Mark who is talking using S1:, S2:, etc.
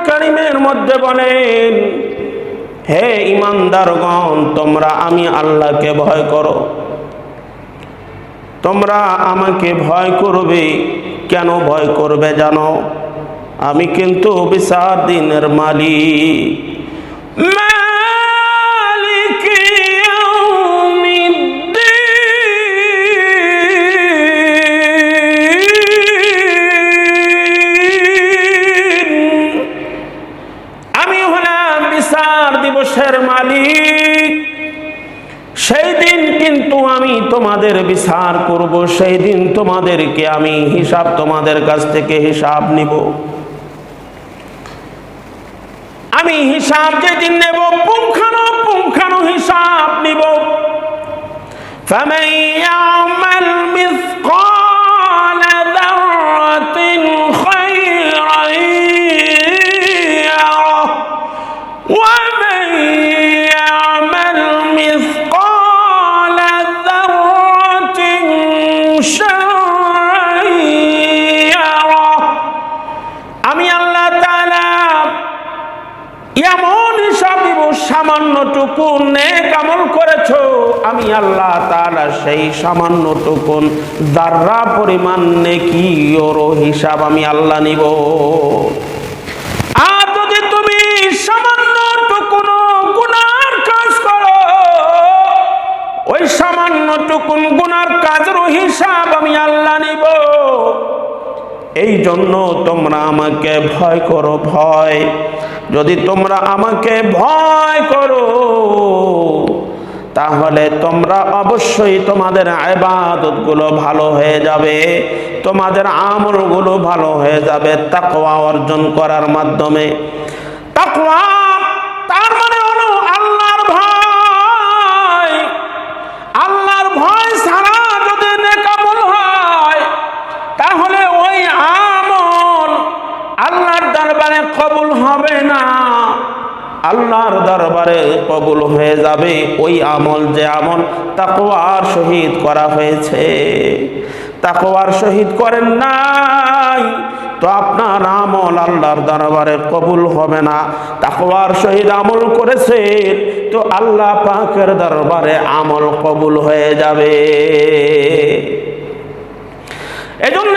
S1: কারিমের মধ্যে বলেন, হে ঈমানদারগণ, তোমরা আমি আল্লাহকে ভয় করো। তোমরা আমাকে ভয় করবে। কেন ভয় করবে জানো? আমি কিন্তু বিচার দিনের মালিক। মালিক আমি হলাম বিচার দিবসের মালিক। সেই দিন কিন্তু আমি তোমাদের বিচার করব। সেই দিন তোমাদেরকে আমি তোমাদের কাছ থেকে হিসাব নিব। আমি হিসাব যেদিন নেব, পুঙ্খানু হিসাব নিব। فَمَن يَعْمَلْ مِثْقَالَ ذَرَّةٍ خَيْرًا يَرَهُ وَمَن يَعْمَلْ مِثْقَالَ ذَرَّةٍ شَرًّا يَرَهُ। আমি আল্লাহ তাআলা এমন হিসাব দিব, সামান্যটুকু নেক আমল করেছো, আমি আল্লাহ তাআলা সেই সামান্যটুকু যাররা পরিমাণ নেকির হিসাব আমি আল্লাহ নিব। আর যদি তুমি সামান্যটুকু গুনার কাজ করো, ওই সামান্যটুকু গুনার কাজের হিসাব আমি আল্লাহ নিব। এই জন্য তোমরা আমাকে ভয় করো। ভয়, যদি তোমরা আমাকে ভয় করো তাহলে তোমরা অবশ্যই তোমাদের ইবাদতগুলো ভালো হয়ে যাবে, তোমাদের আমলগুলো ভালো হয়ে যাবে তাকওয়া অর্জন করার মাধ্যমে। তাকওয়া তার মানে হলো আল্লাহর ভয়। আল্লাহর ভয় ছাড়া যদি নেক আমল হয় তাহলে ওই আমল আল্লাহর দরবারে কবুল হবে না। আল্লাহর দরবারে কবুল হয়ে যাবে ওই আমল, যে আমল তাকওয়ার সহিত করা হয়েছে। তাকওয়ার সহিত করেন নাই তো আপনার আমল আল্লাহর দরবারে কবুল হবে না। তাকওয়ার সহিত আমল করেছেন তো আল্লাহ পাকের দরবারে আমল কবুল হয়ে যাবে। এজন্য